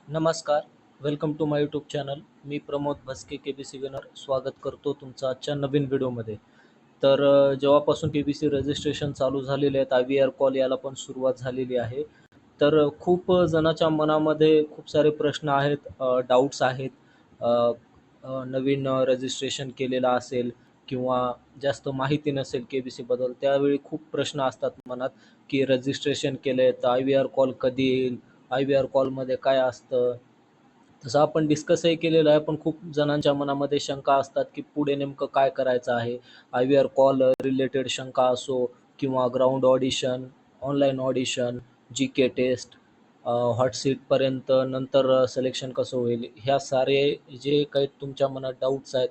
नमस्कार, welcome to my YouTube channel. मी Pramod Bhaske KBC winner स्वागत करतो तुमचं आजच्या नवीन व्हिडिओमध्ये. जेव्हापासून KBC रजिस्ट्रेशन चालू झालेले आहेत, IVR कॉल याला पण सुरुवात झालेली आहे. खूप जणाच्या मनामध्ये खूप सारे प्रश्न आहेत, डाउट्स आहेत. अ, अ, नवीन रजिस्ट्रेशन केलेलं असेल किंवा जास्त माहिती नसेल KBCबद्दल, त्यावेळी खूप प्रश्न असतात मनात, की रजिस्ट्रेशन केलंय तर IVR कॉल कधी येईल? IVR कॉलमध्ये काय असतं? तसं आपण डिस्कसही केलेलं आहे, पण खूप जणांच्या मनामध्ये शंका असतात, की पुढे नेमकं काय करायचं आहे? IVR कॉल रिलेटेड शंका असो किंवा ground audition, online audition, GK test, hot सीटपर्यंत नंतर सिलेक्शन कसं होईल? ह्या सारे जे काही तुमच्या मनात डाऊट्स आहेत,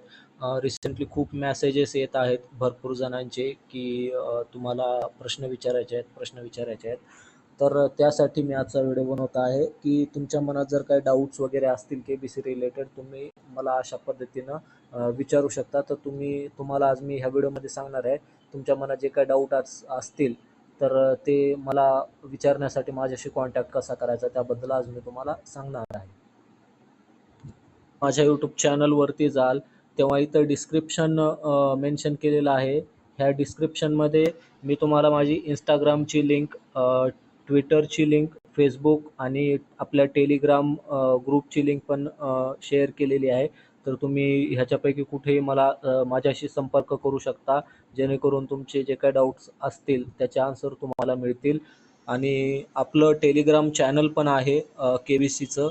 रिसेंटली खूप मेसेजेस येत आहेत भरपूर जणांचे, की तुम्हाला प्रश्न विचारायचे आहेत. त्यासाठी मी आजचा व्हिडिओ बनवत आहे, की तुमच्या मनात जर काही डाऊट्स वगैरे असतील KBC रिलेटेड, तुम्ही मला अशा पद्धतीनं विचारू शकता. तुम्हाला आज मी ह्या व्हिडिओमध्ये सांगणार आहे, तुमच्या मनात जे काही डाऊट असतील, ते मला विचारण्यासाठी माझ्याशी कॉन्टॅक्ट कसा करायचा त्याबद्दल आज मी तुम्हाला सांगणार आहे. माझ्या यूट्यूब चॅनलवरती जाल तेव्हा इथं डिस्क्रिप्शन मेन्शन केलेलं आहे. ह्या डिस्क्रिप्शनमध्ये मी तुम्हाला माझी इंस्टाग्रामची लिंक, ट्विटरची लिंक, फेसबुक आणि आपल्या टेलिग्राम ग्रुपची लिंक पण शेअर केलेली आहे. तर तुम्ही ह्याच्यापैकी कुठेही माझ्याशी संपर्क करू शकता, जेणेकरून तुमचे जे काही डाऊट्स असतील त्याचे आन्सर तुम्हाला मिळतील. आणि आपलं टेलिग्राम चॅनल पण आहे KBCचं.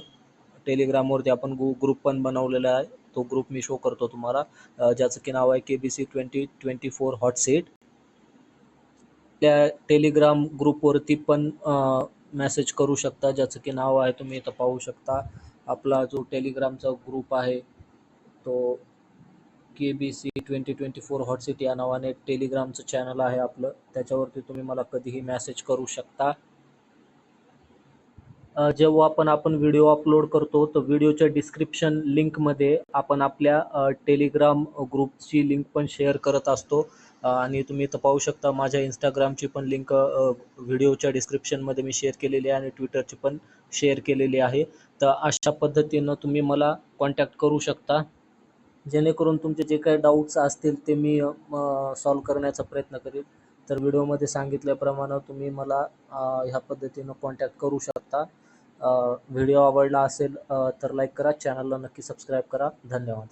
टेलिग्रामवरती आपण ग्रुप पण बनवलेला आहे. तो ग्रुप मी शो करतो तुम्हाला, ज्याचं की नाव आहे KBC 2024 हॉट सीट. त्या टेलिग्राम ग्रुपवरती पण मेसेज करू शकता, ज्याचं की नाव आहे, तुम्ही इथं पाहू शकता. आपला जो टेलिग्रामचा ग्रुप आहे तो KBC 2024 हॉट सीट या नावाने टेलिग्रामचं चॅनल आहे आपलं. त्याच्यावरती तुम्ही मला कधीही मेसेज करू शकता. जेव्हा आपण व्हिडिओ अपलोड करतो, तर व्हिडिओच्या डिस्क्रिप्शन लिंकमध्ये आपण आपल्या टेलिग्राम ग्रुपची लिंक पण शेअर करत असतो. आणि तुम्ही इथं पाहू शकता माझ्या Instagramची पण लिंक व्हिडिओच्या डिस्क्रिप्शनमध्ये मी शेअर केलेली आहे आणि ट्विटरची पण शेअर केलेली आहे. तर अशा पद्धतीनं तुम्ही मला कॉन्टॅक्ट करू शकता, जेणेकरून तुमचे जे काही डाऊट्स असतील ते मी सॉल्व करण्याचा प्रयत्न करेल. तर व्हिडिओमध्ये सांगितल्याप्रमाणे तुम्ही मला ह्या पद्धतीनं कॉन्टॅक्ट करू शकता. व्हिडिओ आवडला असेल तर लाईक करा, चॅनलला नक्की सबस्क्राईब करा. धन्यवाद.